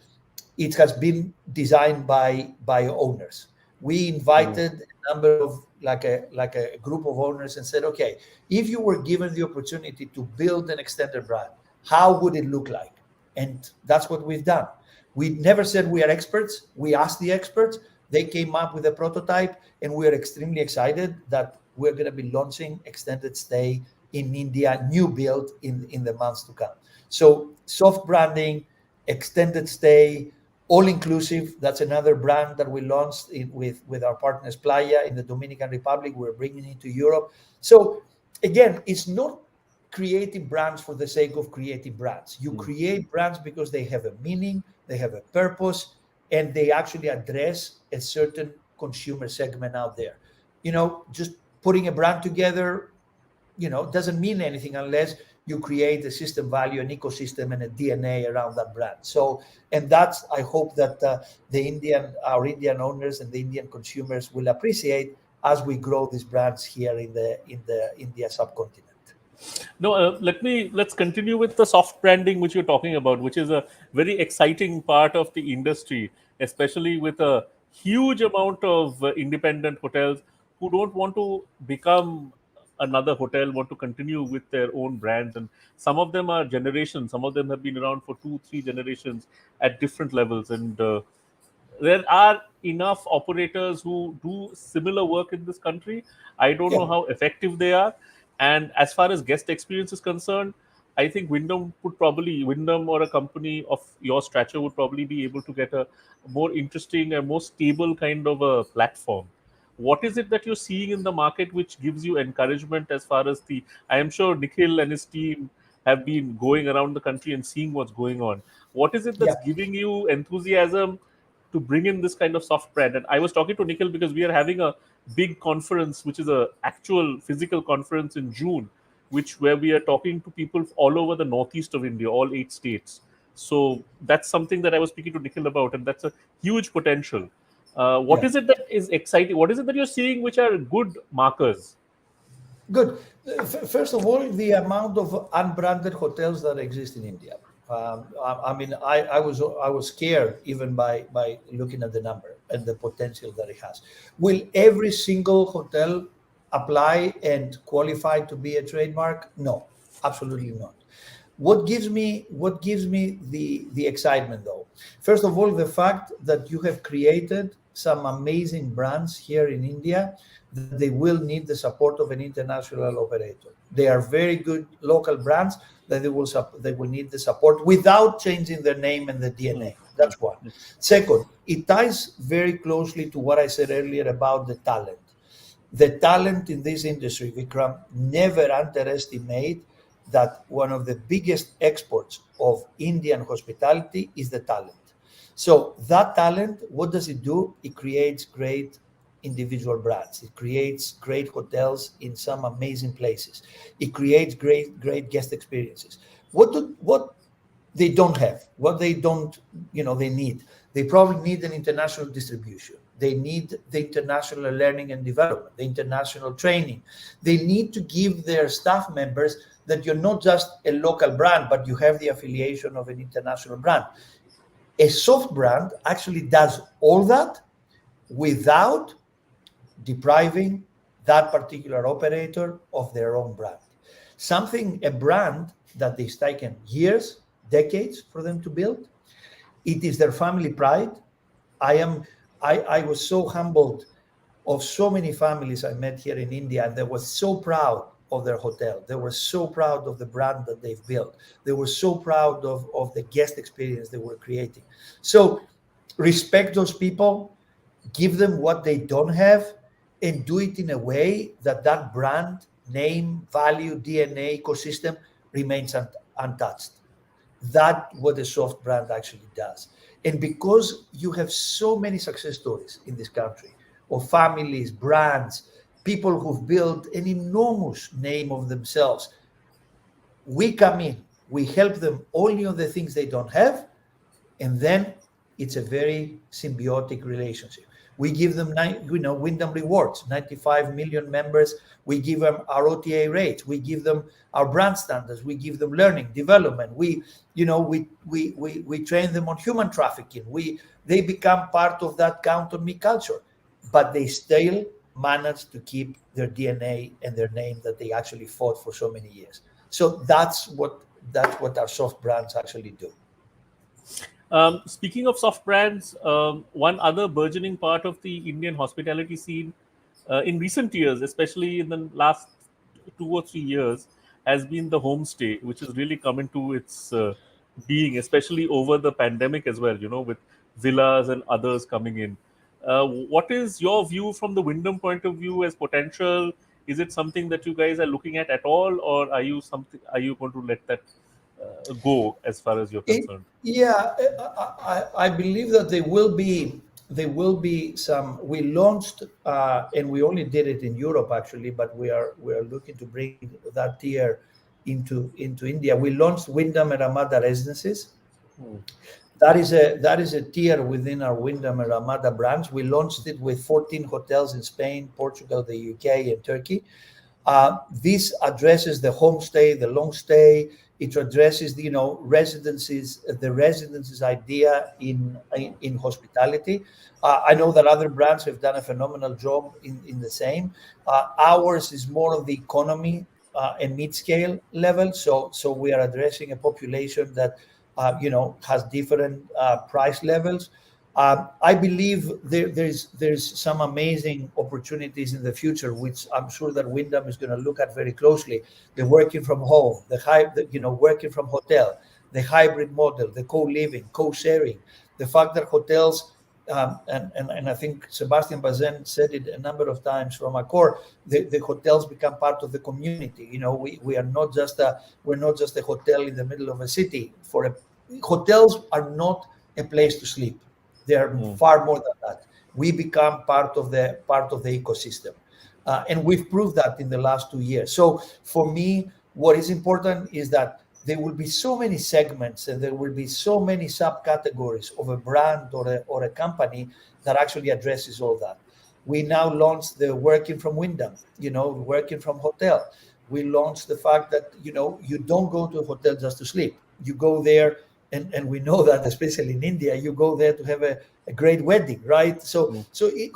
it has been designed by owners. We invited a number of like a group of owners and said, okay, if you were given the opportunity to build an extended brand, how would it look like? And that's what we've done. We never said we are experts. We asked the experts. They came up with a prototype, and we're extremely excited that we're going to be launching extended stay in India, new build in the months to come. So soft branding, extended stay, all inclusive. That's another brand that we launched with our partners Playa in the Dominican Republic. We're bringing it to Europe. So again, it's not creating brands for the sake of creating brands. You create brands because they have a meaning, they have a purpose, and they actually address a certain consumer segment out there. Just putting a brand together, doesn't mean anything unless you create a system value, an ecosystem, and a DNA around that brand. So, and that's, I hope that our Indian owners and the Indian consumers will appreciate as we grow these brands here in the India subcontinent. No, let's continue with the soft branding which you're talking about, which is a very exciting part of the industry, especially with a huge amount of independent hotels who don't want to become another hotel, want to continue with their own brands, and some of them are generations. Some of them have been around for 2, 3 generations at different levels, and there are enough operators who do similar work in this country. I don't know Yeah. how effective they are. And as far as guest experience is concerned, I think Wyndham or a company of your stature would probably be able to get a more interesting and more stable kind of a platform. What is it that you're seeing in the market which gives you encouragement as far as I am sure Nikhil and his team have been going around the country and seeing what's going on. What is it Yeah. that's giving you enthusiasm to bring in this kind of soft brand. And I was talking to Nikhil because we are having a big conference, which is a actual physical conference in June, where we are talking to people all over the northeast of India, all 8 states. So that's something that I was speaking to Nikhil about, and that's a huge potential. What Yeah. is it that is exciting? What is it that you're seeing which are good markers? Good. First of all, the amount of unbranded hotels that exist in India. I mean, I was scared even by looking at the number and the potential that it has. Will every single hotel apply and qualify to be a trademark? No, absolutely not. What gives me the excitement though? First of all, the fact that you have created some amazing brands here in India, that they will need the support of an international operator. They are very good local brands that they will need the support without changing their name and the DNA. That's one. Second, it ties very closely to what I said earlier about the talent. The talent in this industry, Vikram, never underestimate that one of the biggest exports of Indian hospitality is the talent. So that talent, what does it do? It creates great individual brands. It creates great hotels in some amazing places. It creates great guest experiences. What they don't have, what they don't, they need. They probably need an international distribution. They need the international learning and development, the international training. They need to give their staff members that you're not just a local brand, but you have the affiliation of an international brand. A soft brand actually does all that without depriving that particular operator of their own brand. A brand that is taken years, decades for them to build. It is their family pride. I was so humbled of so many families I met here in India, and they were so proud of their hotel. They were so proud of the brand that they've built. They were so proud of the guest experience they were creating. So respect those people, give them what they don't have, and do it in a way that brand, name, value, DNA, ecosystem remains untouched. That's what a soft brand actually does. And because you have so many success stories in this country of families, brands, people who've built an enormous name of themselves, we come in, we help them only on the things they don't have, and then it's a very symbiotic relationship. We give them, Wyndham rewards, 95 million members. We give them our OTA rates. We give them our brand standards. We give them learning, development. We train them on human trafficking. They become part of that count on me culture, but they still manage to keep their DNA and their name that they actually fought for so many years. So that's what our soft brands actually do. Speaking of soft brands, one other burgeoning part of the Indian hospitality scene in recent years, especially in the last 2 or 3 years, has been the homestay, which has really come into its being, especially over the pandemic as well, with villas and others coming in. What is your view from the Wyndham point of view as potential? Is it something that you guys are looking at all, or are you going to let that go as far as you're concerned? I believe that there will be some. We launched and we only did it in Europe actually, but we are looking to bring that tier into India. We launched Wyndham and Ramada residences. That is a tier within our Wyndham and Ramada brands. We launched it with 14 hotels in Spain, Portugal, the UK, and Turkey. This addresses the homestay, the long stay. It addresses the residences idea in hospitality. I know that other brands have done a phenomenal job in the same. Ours is more of the economy and mid-scale level. So we are addressing a population that has different price levels. I believe there's some amazing opportunities in the future, which I'm sure that Wyndham is going to look at very closely. The working from home, working from hotel, the hybrid model, the co-living, co-sharing, the fact that hotels, and I think Sebastian Bazin said it a number of times from Accor, the hotels become part of the community. We're not just a hotel in the middle of a city. Hotels are not a place to sleep. They're far more than that. We become part of the ecosystem, and we've proved that in the last 2 years. So for me, what is important is that there will be so many segments and there will be so many subcategories of a brand or a company that actually addresses all that. We now launched the working from Wyndham, working from hotel. We launched the fact that, you don't go to a hotel just to sleep. You go there, and we know that, especially in India, you go there to have a great wedding, right? So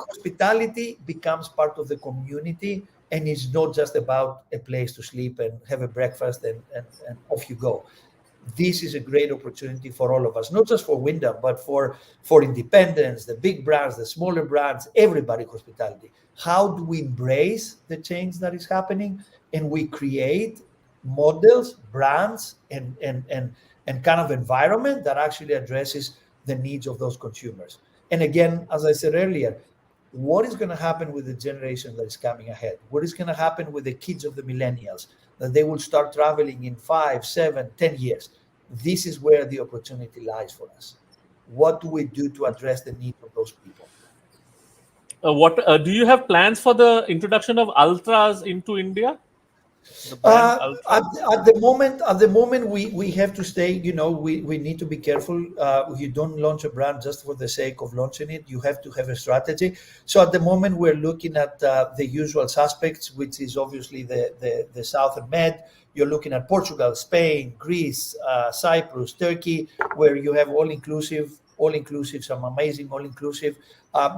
hospitality becomes part of the community, and it's not just about a place to sleep and have a breakfast and off you go. This is a great opportunity for all of us, not just for Wyndham, but for independents, the big brands, the smaller brands, everybody, hospitality. How do we embrace the change that is happening, and we create models, brands, and kind of environment that actually addresses the needs of those consumers? And again, as I said earlier, what is going to happen with the generation that is coming ahead? What is going to happen with the kids of the millennials, that they will start traveling in 5, 7, 10 years? This is where the opportunity lies for us. What do we do to address the needs of those people? What do you have plans for the introduction of ultras into India? The brand Ultra? At the moment, we have to stay. We need to be careful. You don't launch a brand just for the sake of launching it. You have to have a strategy. So at the moment, we're looking at the usual suspects, which is obviously the Southern Med. You're looking at Portugal, Spain, Greece, Cyprus, Turkey, where you have all inclusive, some amazing all inclusive.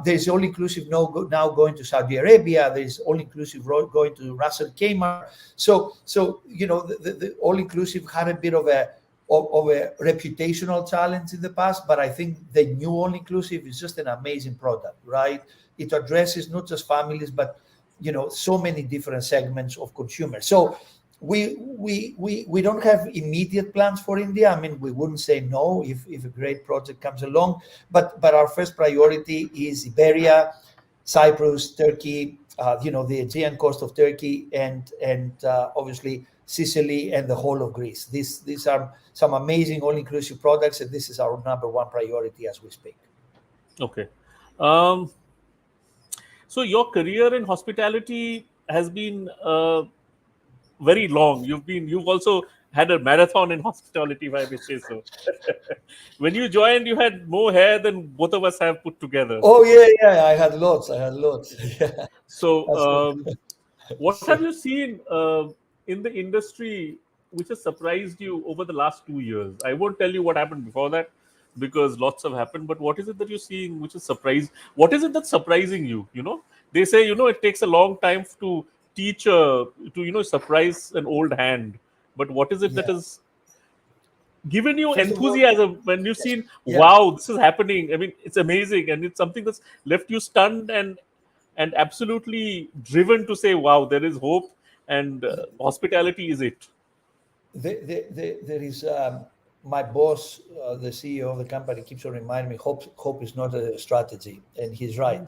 There's all inclusive now going to Saudi Arabia. There's all inclusive going to Ras Al Khaimah. So the all inclusive had a bit of a reputational challenge in the past, but I think the new all inclusive is just an amazing product, right? It addresses not just families, but so many different segments of consumers. So we don't have immediate plans for India. I mean, we wouldn't say no if a great project comes along, but our first priority is Iberia, Cyprus, Turkey, the Aegean coast of Turkey, and obviously Sicily and the whole of Greece. These are some amazing all-inclusive products, and this is our number one priority as we speak. Okay. So your career in hospitality has been very long. You've also had a marathon in hospitality, if I may say so. When you joined, you had more hair than both of us have put together. Oh yeah, I had lots. Yeah. So, what have you seen in the industry which has surprised you over the last 2 years? I won't tell you what happened before that, because lots have happened. But what is it that you're seeing which is surprised? What is it that's surprising you? They say it takes a long time to teach to surprise an old hand. But what is it that has given you enthusiasm when you've seen, wow, this is happening? I mean, it's amazing, and it's something that's left you stunned and absolutely driven to say, wow, there is hope, and hospitality is it. There is my boss, the CEO of the company, keeps on reminding me, hope is not a strategy, and he's right.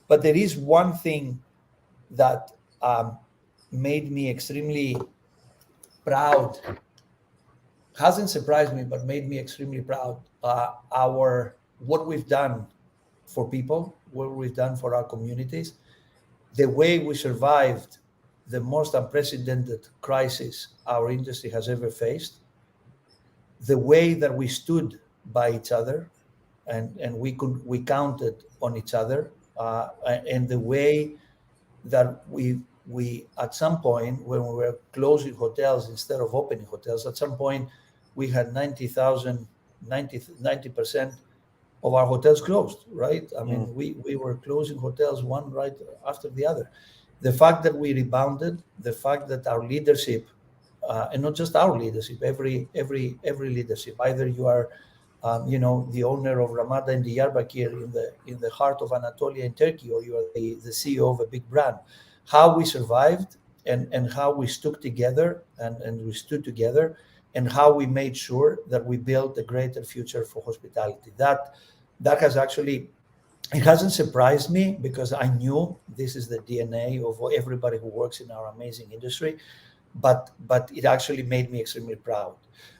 But there is one thing that made me extremely proud. Hasn't surprised me, but made me extremely proud. What we've done for people, what we've done for our communities, the way we survived the most unprecedented crisis our industry has ever faced, the way that we stood by each other, and we counted on each other, and the way that we at some point, when we were closing hotels instead of opening hotels, at some point we had 90% of our hotels closed, right? I mean, we were closing hotels one right after the other. The fact that we rebounded, the fact that our leadership, and not just our leadership, every leadership, either you are the owner of Ramada in Diyarbakir in the heart of Anatolia in Turkey, or you are the CEO of a big brand, how we survived and how we stuck together and we stood together, and how we made sure that we built a greater future for hospitality. That has actually, it hasn't surprised me, because I knew this is the DNA of everybody who works in our amazing industry. but it actually made me extremely proud.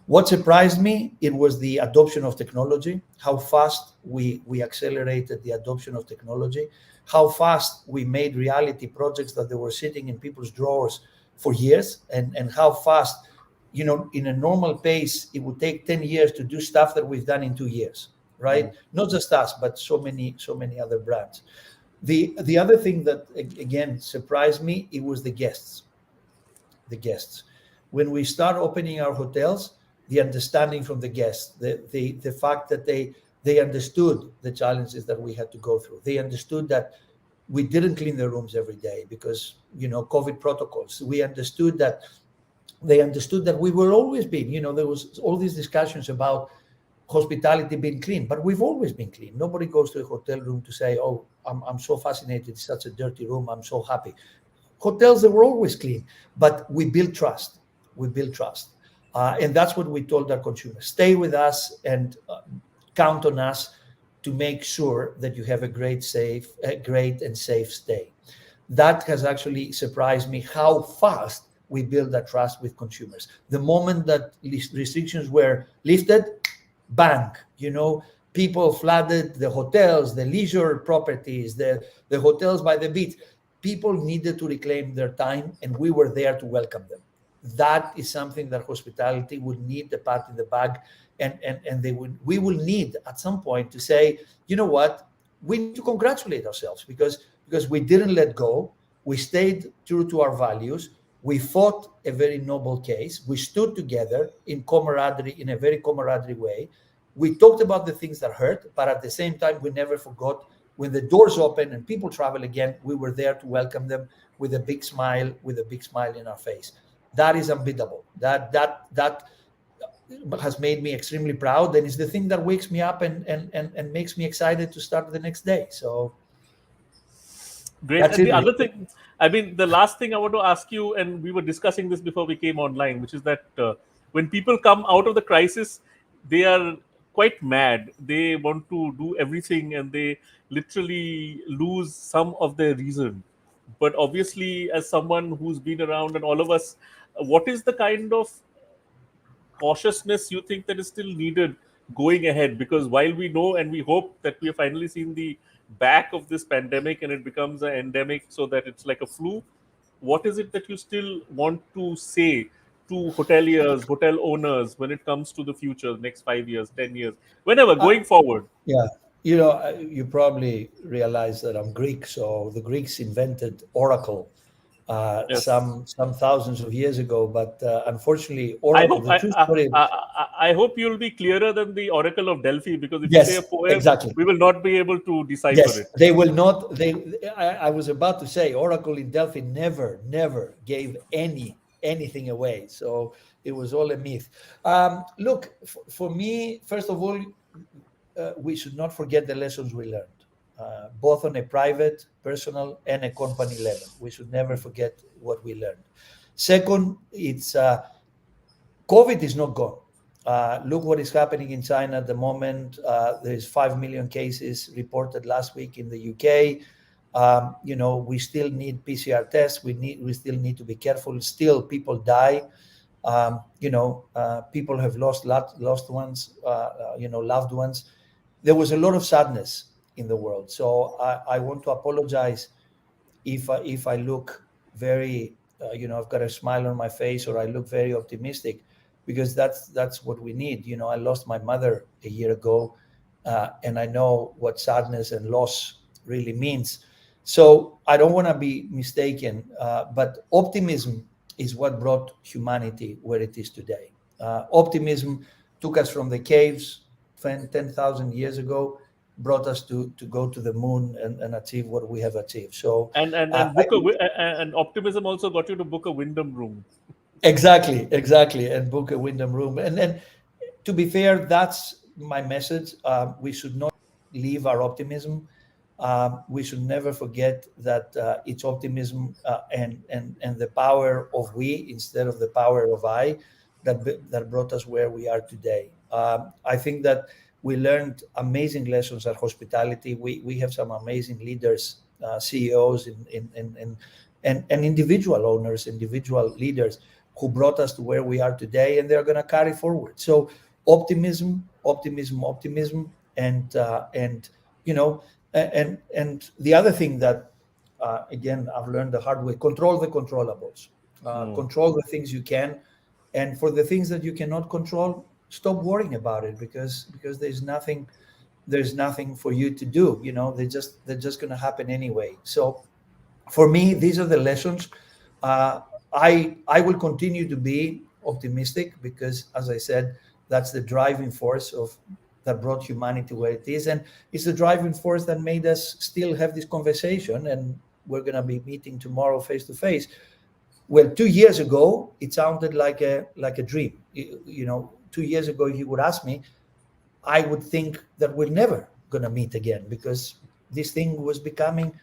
What surprised me, it was the adoption of technology, how fast we accelerated the adoption of technology, how fast we made reality projects that they were sitting in people's drawers for years, and how fast, in a normal pace, it would take 10 years to do stuff that we've done in 2 years, right? Not just us, but so many other brands. The other thing that again surprised me, it was the guests. When we start opening our hotels, the understanding from the guests, the fact that they understood the challenges that we had to go through. They understood that we didn't clean the rooms every day because COVID protocols. They understood that we were always being, there was all these discussions about hospitality being clean, but we've always been clean. Nobody goes to a hotel room to say, oh, I'm so fascinated, it's such a dirty room, I'm so happy. Hotels, they were always clean, but we built trust. And that's what we told our consumers. Stay with us and count on us to make sure that you have a great and safe stay. That has actually surprised me, how fast we build that trust with consumers. The moment that restrictions were lifted, bang, people flooded the hotels, the leisure properties, the hotels by the beach. People needed to reclaim their time, and we were there to welcome them. That is something that hospitality would need, the pat in the back, and we will need at some point to say, you know what, we need to congratulate ourselves because we didn't let go. We stayed true to our values. We fought a very noble case. We stood together in camaraderie, in a very camaraderie way. We talked about the things that hurt, but at the same time, we never forgot when the doors open and people travel again, we were there to welcome them with a big smile in our face. That is unbeatable. That has made me extremely proud, and it's the thing that wakes me up and makes me excited to start the next day. So great. And the other thing, the last thing I want to ask you, and we were discussing this before we came online, which is that when people come out of the crisis, they are quite mad. They want to do everything and they literally lose some of their reason. But obviously, as someone who's been around and all of us, what is the kind of cautiousness you think that is still needed going ahead? Because while we know and we hope that we have finally seen the back of this pandemic and it becomes an endemic so that it's like a flu, what is it that you still want to say to hoteliers, hotel owners when it comes to the future, next 5 years, 10 years, whenever, going forward? Yeah. You probably realize that I'm Greek, so the Greeks invented Oracle Yes. some thousands of years ago, but unfortunately, I Oracle. hope, I hope you'll be clearer than the Oracle of Delphi, because if Yes, you say a poem, exactly. we will not be able to decipher Yes, it. they will not. I was about to say, Oracle in Delphi never gave anything away. So it was all a myth. Look, for me, first of all, we should not forget the lessons we learned, both on a private, personal, and a company level. We should never forget what we learned. Second, it's COVID is not gone. Look what is happening in China at the moment. There's 5 million cases reported last week in the UK. We still need PCR tests. We still need to be careful. Still, people die. People have lost ones, loved ones. There was a lot of sadness in the world. So I want to apologize if I look very, I've got a smile on my face or I look very optimistic, because that's what we need. I lost my mother a year ago, and I know what sadness and loss really means. So I don't want to be mistaken, but optimism is what brought humanity where it is today. Optimism took us from the caves 10,000 years ago, brought us to go to the moon and achieve what we have achieved. So and optimism also got you to book a Wyndham room. Exactly, and book a Wyndham room. And to be fair, that's my message. We should not leave our optimism. We should never forget that it's optimism and the power of we instead of the power of I that brought us where we are today. I think that we learned amazing lessons at hospitality. We have some amazing leaders, CEOs, and individual owners, individual leaders who brought us to where we are today, and they're going to carry forward. So optimism, optimism, optimism, and and the other thing that again I've learned the hard way: control the controllables, control the things you can, and for the things that you cannot control, stop worrying about it because there's nothing for you to do. They're just going to happen anyway. So for me, these are the lessons. I will continue to be optimistic because, as I said, that's the driving force that brought humanity where it is, and it's the driving force that made us still have this conversation. And we're going to be meeting tomorrow face to face. Well, 2 years ago, it sounded like a dream. 2 years ago, if you would ask me, I would think that we're never going to meet again because this thing was becoming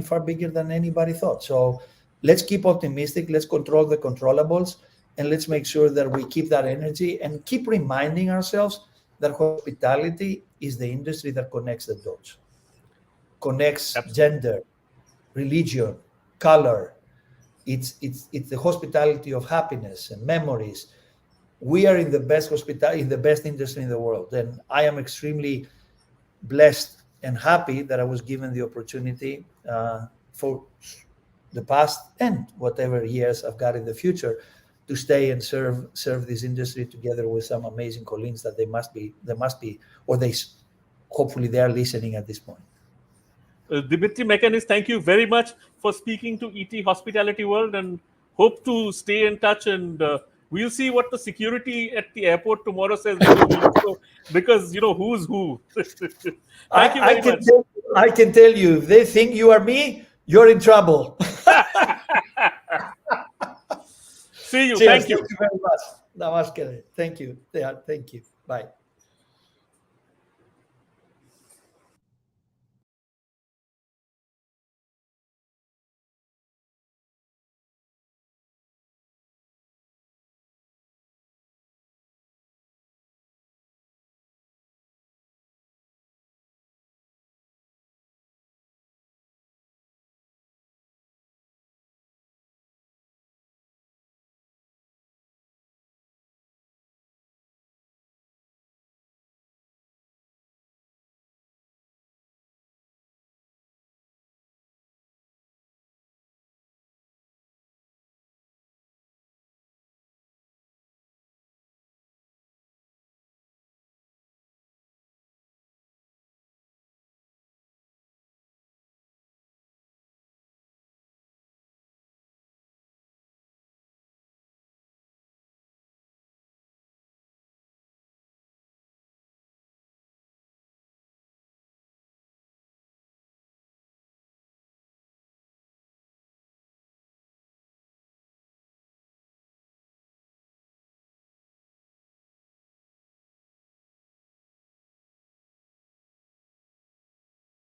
far bigger than anybody thought. So let's keep optimistic. Let's control the controllables, and let's make sure that we keep that energy and keep reminding ourselves that hospitality is the industry that connects the dots, connects gender, religion, color. It's the hospitality of happiness and memories. We are in the best industry in the world, and I am extremely blessed and happy that I was given the opportunity for the past and whatever years I've got in the future to stay and serve this industry together with some amazing colleagues that they must be, or hopefully they are listening at this point. Dimitris Manikis, thank you very much for speaking to ET Hospitality World, and hope to stay in touch. And we'll see what the security at the airport tomorrow says, because who's who. Thank you very much. I can tell you, if they think you are me, you're in trouble. See you. Cheers. Thank you. Thank you very much. Namaskar. Thank you. Yeah, thank you. Bye.